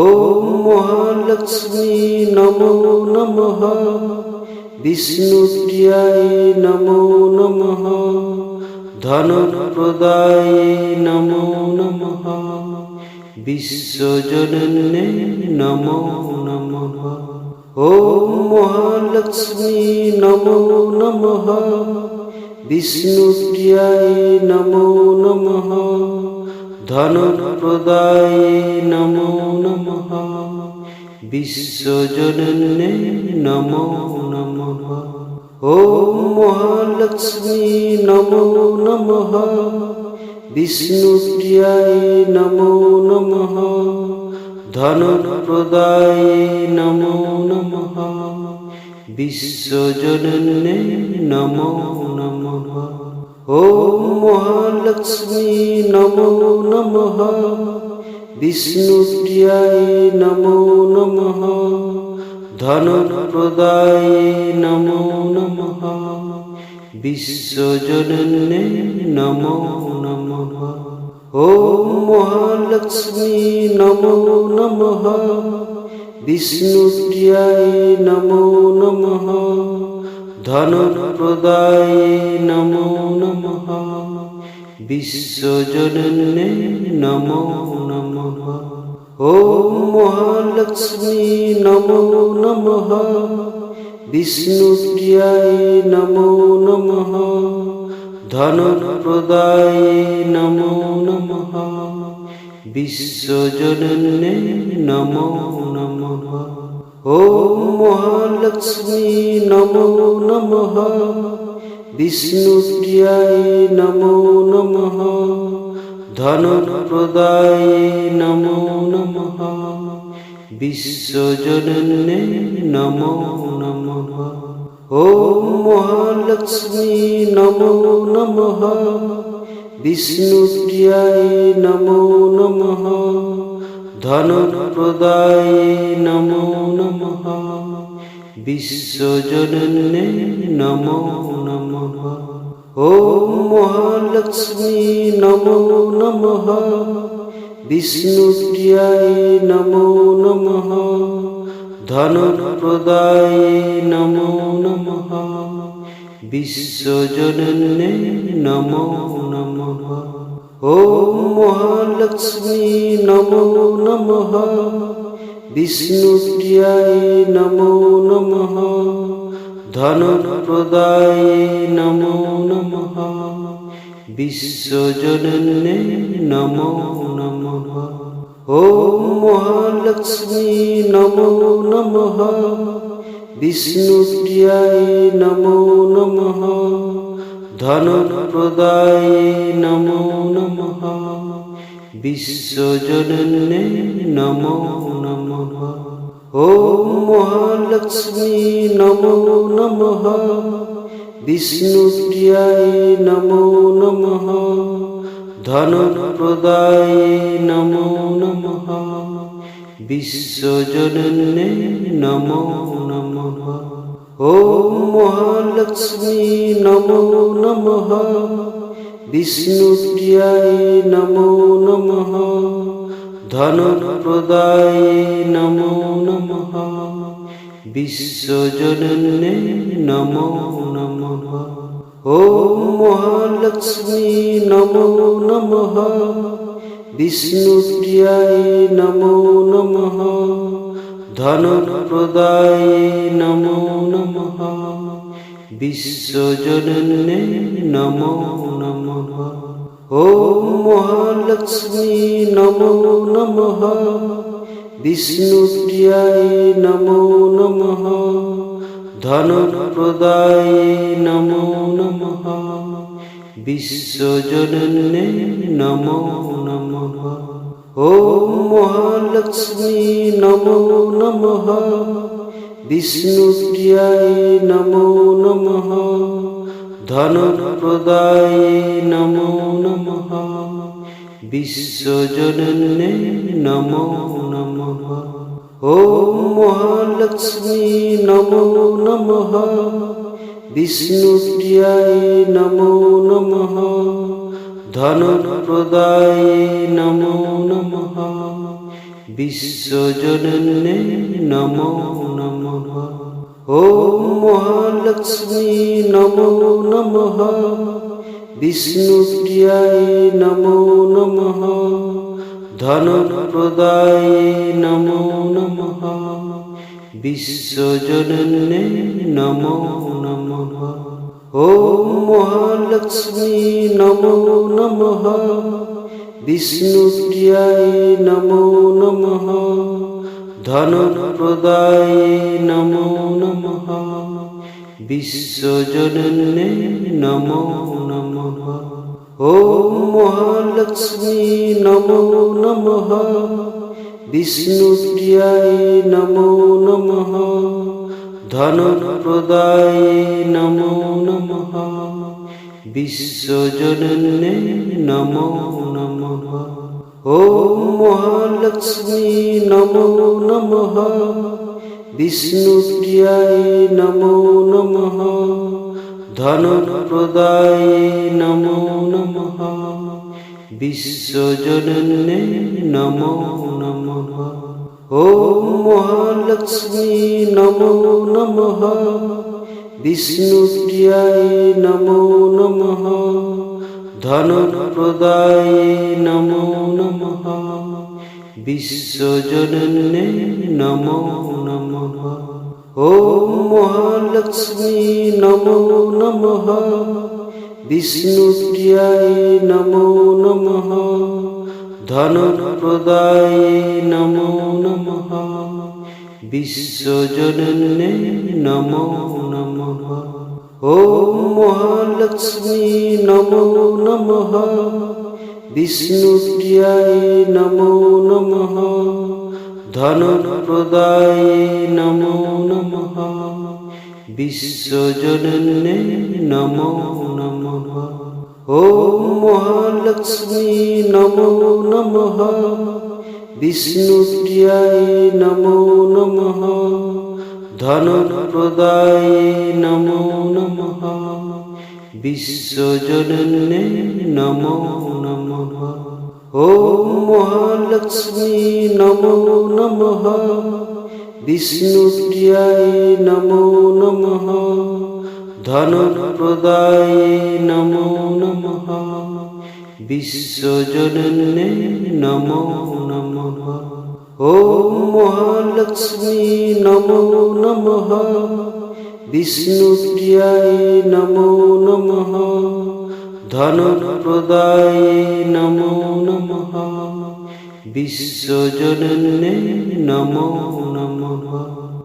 ওম মহালক্ষ্মী নমো নমঃ, বিষ্ণুপ্রিয়ায় নমো নমঃ, ধনপ্রদায়ে নমো নমঃ, বিশ্বজনন্যে নমো নমঃ। ওম মহালক্ষ্মী নমো নমঃ, বিষ্ণুপ্রিয়ায় নমো নমঃ, ধনপ্রদায়ে নমো নমঃ, বিশ্বজনন্যে নমো নমঃ। ওম মহালক্ষ্মী নমো নমঃ, বিষ্ণুপ্রিয়ায় নমো নমঃ, ধনপ্রদায়ে নমো নমঃ, বিশ্বজনন্যে নমো নমঃ। ওম মহালক্ষ্মী নমো নমঃ, বিষ্ণুপ্রিয়ায় নমো নমঃ, ধনপ্রদায়ে নমো নমঃ, বিশ্বজনন্যে নমো নমঃ। ওম মহালক্ষ্মী নমো নমঃ, বিষ্ণুপ্রিয়ায় নমো নমঃ, ধনপ্রদায়ে নমো নমঃ, বিশ্বজনন্যে নমো নমঃ। ওম মহালক্ষ্মী নমো নমঃ, বিষ্ণুপ্রিয়ায় নমো নমঃ, ধনপ্রদায়ে নমো নমঃ, বিশ্বজনন্যে নমো নমঃ। ওম মহালক্ষ্মী নমো নমঃ, বিষ্ণুপ্রিয়ায় নমো নমঃ, ধনপ্রদায়ে নমো নমঃ, বিশ্বজনন্যে নমো নমঃ। ওম মহালক্ষ্মী নমো নমঃ, বিষ্ণুপ্রিয়ায় নমো নমঃ, ধনপ্রদায়ে নমো নমঃ, বিশ্বজনন্যে নমো নমঃ। ওম মহালক্ষ্মী নমো নমঃ, বিষ্ণুপ্রিয়ায় নমো নমঃ, ধনপ্রদায়ে নমো নমঃ, বিশ্বজনন্যে নমো নমঃ। ওম মহালক্ষ্মী নমো নমঃ, বিষ্ণুপ্রিয়ায় নমো নমঃ, ধনপ্রদায়ে নমো নমঃ, বিশ্বজনন্যে নমো নমঃ। ওম মহালক্ষ্মী নমো নমঃ, বিষ্ণুপ্রিয়ায় নমো নমঃ, ধনপ্রদায়ে নমো নমঃ, বিশ্বজনন্যে নমো নমঃ। ওম মহালক্ষ্মী নমো নমঃ, বিষ্ণুপ্রিয়ায় নমো নমঃ, ধনপ্রদায়ে নমো নমঃ, বিশ্বজনন্যে নমো নমঃ। ওম মহালক্ষ্মী নমো নমঃ, বিষ্ণুপ্রিয়ায় নমো নমঃ, ধনপ্রদায়ে নমো নমঃ, বিশ্বজনন্যে নমো নমঃ। ওম মহালক্ষ্মী নমো নমঃ, বিষ্ণুপ্রিয়ায় নমো নমঃ, ধনপ্রদায়ে নমো নমঃ, বিশ্বজনন্যে নমো নমঃ। ওম মহালক্ষ্মী নমো নমঃ, বিষ্ণুপ্রিয়ায় নমো নমঃ, ধনপ্রদায়ে নমো নমঃ, বিশ্বজনন্যে নমো নমঃ। ওম মহালক্ষ্মী নমো নমঃ, বিষ্ণুপ্রিয়ায় নমো নমঃ, ধনপ্রদায়ে নমো নমঃ, বিশ্বজনন্যে নমো নমঃ। ওম মহালক্ষ্মী নমো নমঃ, বিষ্ণুপ্রিয়ায় নমো নমঃ, ধনপ্রদায়ে নমো নমঃ, বিশ্বজনন্যে নমো নমঃ। ওম মহালক্ষ্মী নমো নমঃ। বিষ্ণুপ্রিয়ায় নমো নমঃ। ধনপ্রদায়ে নমো নমঃ। বিশ্বজনন্যে নমো নমঃ। ওম মহালক্ষ্মী নমো নমঃ। বিষ্ণুপ্রিয়ায় নমো নমঃ। ধনপ্রদায়ে নমো নমঃ। বিশ্বজনন্যে নমো নমঃ। ওম মহালক্ষ্মী নমো নমঃ। বিষ্ণুপ্রিয়ায় নমো নমঃ। ধনপ্রদায়ে নমো নমঃ। বিশ্বজনন্যে নমো নমঃ। ওম মহালক্ষ্মী নমো নমঃ। বিষ্ণুপ্রিয়ায় নমো নমঃ। ধনপ্রদায়ে নমো নমঃ। বিশ্বজনন্যে নমো নমঃ। ওম মহালক্ষ্মী নমো নমঃ। বিষ্ণুপ্রিয়ায় নমো নমঃ। ধনপ্রদায়ে নমো নমঃ। বিশ্বজনন্যে নমো নমঃ। ওম মহালক্ষ্মী নমো নমঃ। বিষ্ণুপ্রিয়ায় নমো নমঃ। ধনপ্রদায়ে নমো নমঃ। বিশ্বজনন্যে নমো নমঃ। ওম মহালক্ষ্মী নমো নমঃ। বিষ্ণুপ্রিয়ায় নমো নমঃ। ধনপ্রদায়ে নমো নমঃ। বিশ্বজনন্যে নমো নমঃ। ওম মহালক্ষ্মী নমো নমঃ। বিষ্ণুপ্রিয়ায় নমো নমঃ। ধনপ্রদায়ে নমো নমঃ। বিশ্বজনন্যে নমো নমঃ। ওম মহালক্ষ্মী নমো নমঃ। বিষ্ণুপ্রিয়ায় নমো নমঃ। ধনপ্রদায়ে নমো নমঃ। বিশ্বজনন্যে নমো নমঃ। ওম মহালক্ষ্মী নমো নমঃ। বিষ্ণুপ্রিয়ায় নমো নমঃ। ধনপ্রদায়ে নমো নমঃ। বিশ্বজনন্যে নমো নমঃ।